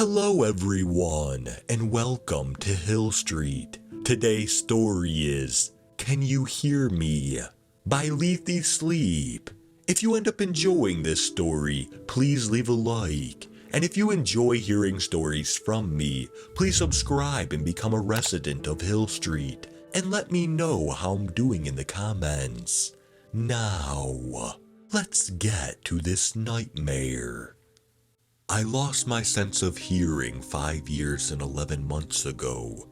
Hello everyone, and welcome to Hill Street. Today's story is Can You Hear Me? By Lethe Sleep. If you end up enjoying this story, please leave a like. And if you enjoy hearing stories from me, please subscribe and become a resident of Hill Street. And let me know how I'm doing in the comments. Now, let's get to this nightmare. I lost my sense of hearing 5 years and 11 months ago.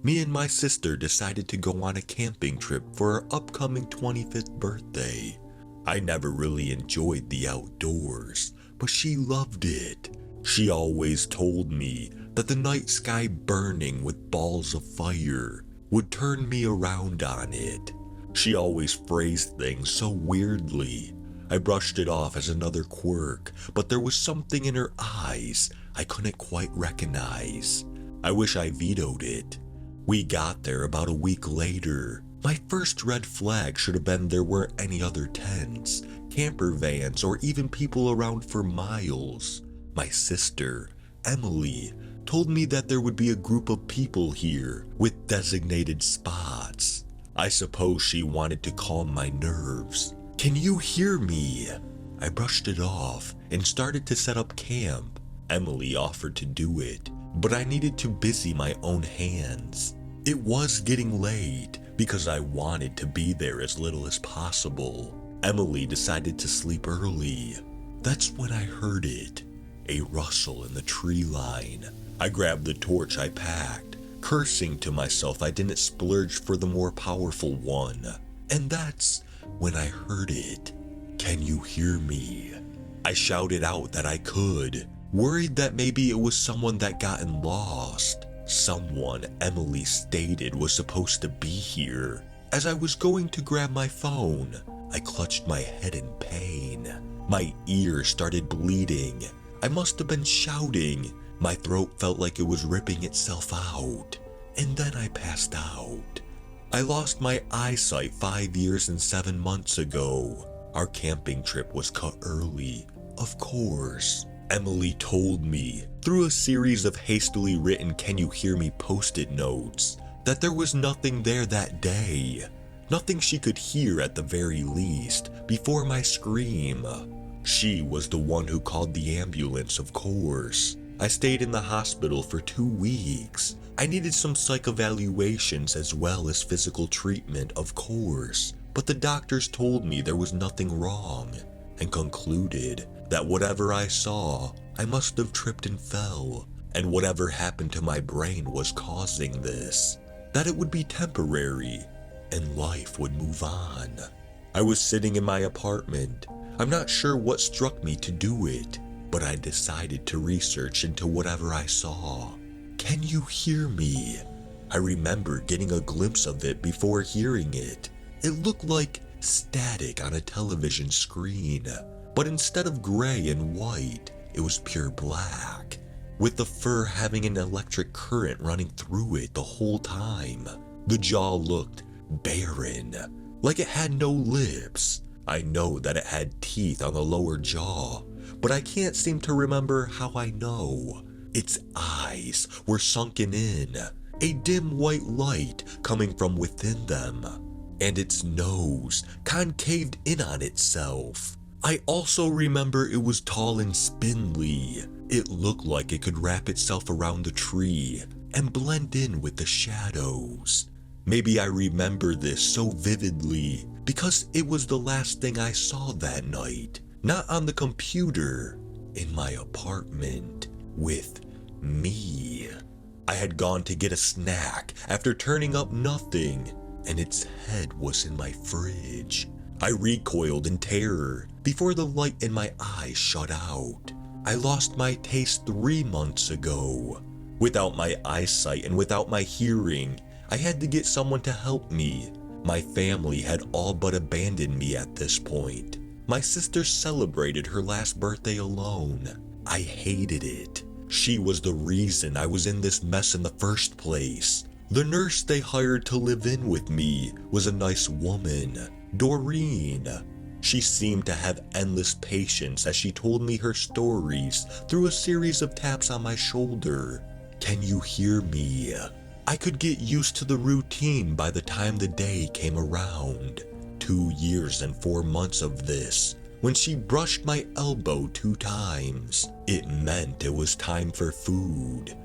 Me and my sister decided to go on a camping trip for our upcoming 25th birthday. I never really enjoyed the outdoors, but she loved it. She always told me that the night sky burning with balls of fire would turn me around on it. She always phrased things so weirdly. I brushed it off as another quirk, but there was something in her eyes I couldn't quite recognize. I wish I vetoed it. We got there about a week later. My first red flag should have been there weren't any other tents, camper vans, or even people around for miles. My sister, Emily, told me that there would be a group of people here with designated spots. I suppose she wanted to calm my nerves. Can you hear me? I brushed it off and started to set up camp. Emily offered to do it, but I needed to busy my own hands. It was getting late because I wanted to be there as little as possible. Emily decided to sleep early. That's when I heard it, a rustle in the tree line. I grabbed the torch I packed, cursing to myself I didn't splurge for the more powerful one. And that's when I heard it. Can you hear me? I shouted out that I could, worried that maybe it was someone that gotten lost. Someone Emily stated was supposed to be here. As I was going to grab my phone, I clutched my head in pain. My ear started bleeding. I must have been shouting. My throat felt like it was ripping itself out. And then I passed out. I lost my eyesight 5 years and 7 months ago. Our camping trip was cut early, of course. Emily told me, through a series of hastily written Can You Hear Me post-it notes, that there was nothing there that day. Nothing she could hear at the very least, before my scream. She was the one who called the ambulance, of course. I stayed in the hospital for 2 weeks. I needed some psych evaluations as well as physical treatment, of course, but the doctors told me there was nothing wrong and concluded that whatever I saw, I must have tripped and fell, and whatever happened to my brain was causing this, that it would be temporary and life would move on. I was sitting in my apartment. I'm not sure what struck me to do it, but I decided to research into whatever I saw. Can you hear me? I remember getting a glimpse of it before hearing it. It looked like static on a television screen, but instead of gray and white, it was pure black, with the fur having an electric current running through it the whole time. The jaw looked barren, like it had no lips. I know that it had teeth on the lower jaw, but I can't seem to remember how I know. Its eyes were sunken in, a dim white light coming from within them, and its nose concaved in on itself. I also remember it was tall and spindly. It looked like it could wrap itself around the tree and blend in with the shadows. Maybe I remember this so vividly because it was the last thing I saw that night, not on the computer, in my apartment with me. I had gone to get a snack after turning up nothing, and its head was in my fridge. I recoiled in terror before the light in my eyes shut out. I lost my taste 3 months ago. Without my eyesight and without my hearing, I had to get someone to help me. My family had all but abandoned me at this point. My sister celebrated her last birthday alone. I hated it. She was the reason I was in this mess in the first place. The nurse they hired to live in with me was a nice woman, Doreen. She seemed to have endless patience as she told me her stories through a series of taps on my shoulder. Can you hear me? I could get used to the routine by the time the day came around. 2 years and 4 months of this. When she brushed my elbow 2 times, it meant it was time for food.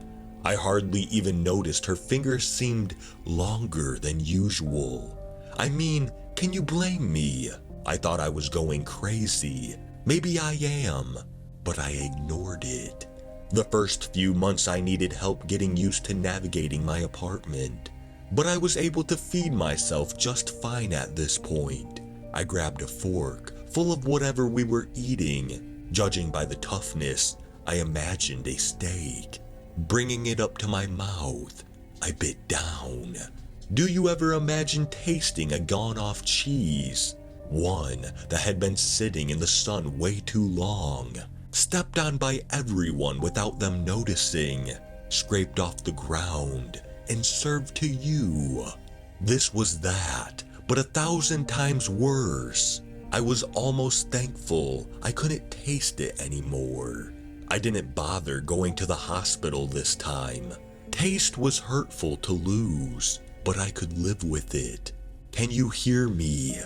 I hardly even noticed her fingers seemed longer than usual. I mean, can you blame me? I thought I was going crazy. Maybe I am, but I ignored it. The first few months I needed help getting used to navigating my apartment, but I was able to feed myself just fine at this point. I grabbed a fork full of whatever we were eating. Judging by the toughness, I imagined a steak. Bringing it up to my mouth, I bit down. Do you ever imagine tasting a gone-off cheese? One that had been sitting in the sun way too long, stepped on by everyone without them noticing, scraped off the ground, and served to you. This was that, but 1,000 times worse. I was almost thankful I couldn't taste it anymore. I didn't bother going to the hospital this time. Taste was hurtful to lose, but I could live with it. Can you hear me?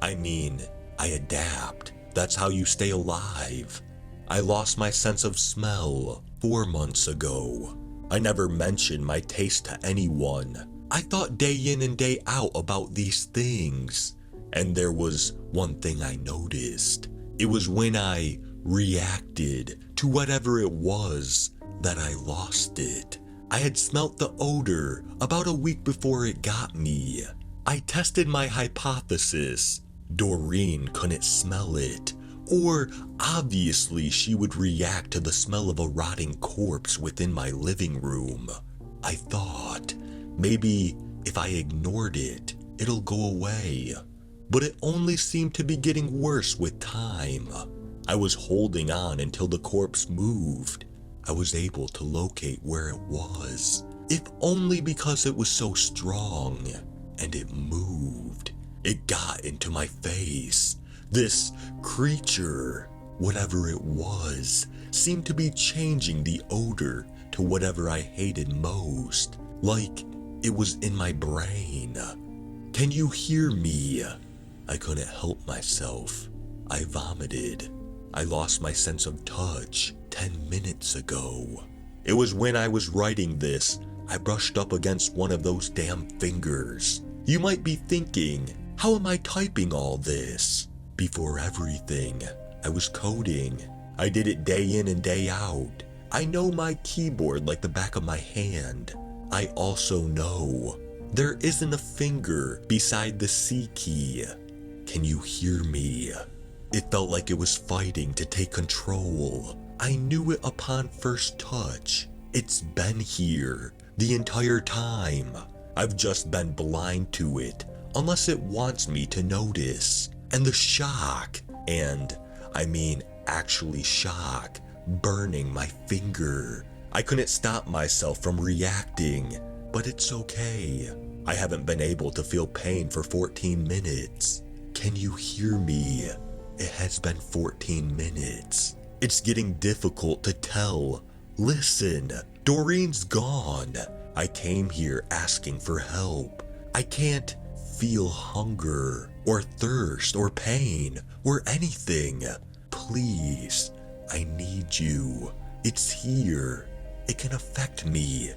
I mean, I adapt. That's how you stay alive. I lost my sense of smell 4 months ago. I never mentioned my taste to anyone. I thought day in and day out about these things. And there was one thing I noticed. It was when I reacted to whatever it was that I lost it. I had smelt the odor about a week before it got me. I tested my hypothesis. Doreen couldn't smell it, or obviously she would react to the smell of a rotting corpse within my living room. I thought, maybe if I ignored it, it'll go away. But it only seemed to be getting worse with time. I was holding on until the corpse moved. I was able to locate where it was, if only because it was so strong, and it moved. It got into my face. This creature, whatever it was, seemed to be changing the odor to whatever I hated most, like it was in my brain. Can you hear me? I couldn't help myself. I vomited. I lost my sense of touch 10 minutes ago. It was when I was writing this, I brushed up against one of those damn fingers. You might be thinking, how am I typing all this? Before everything, I was coding. I did it day in and day out. I know my keyboard like the back of my hand. I also know there isn't a finger beside the C key. Can you hear me? It felt like it was fighting to take control. I knew it upon first touch. It's been here the entire time. I've just been blind to it, unless it wants me to notice. And the shock, and I mean actually shock, burning my finger. I couldn't stop myself from reacting, but it's okay. I haven't been able to feel pain for 14 minutes. Can you hear me? It has been 14 minutes. It's getting difficult to tell. Listen, Doreen's gone. I came here asking for help. I can't feel hunger or thirst or pain or anything. Please, I need you. It's here. It can affect me.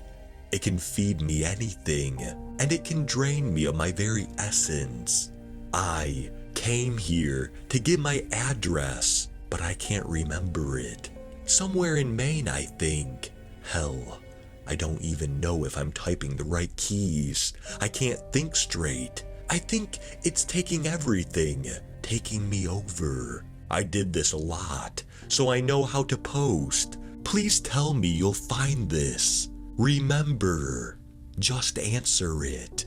It can feed me anything, and it can drain me of my very essence. I came here to give my address, but I can't remember it. Somewhere in Maine, I think. Hell, I don't even know if I'm typing the right keys. I can't think straight. I think it's taking everything, taking me over. I did this a lot, so I know how to post. Please tell me you'll find this. Remember, just answer it.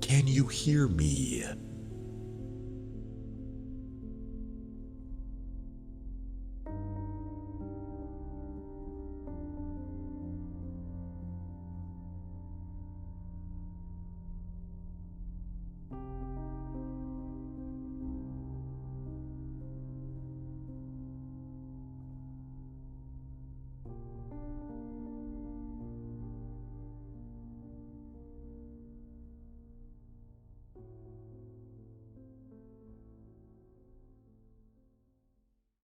Can you hear me?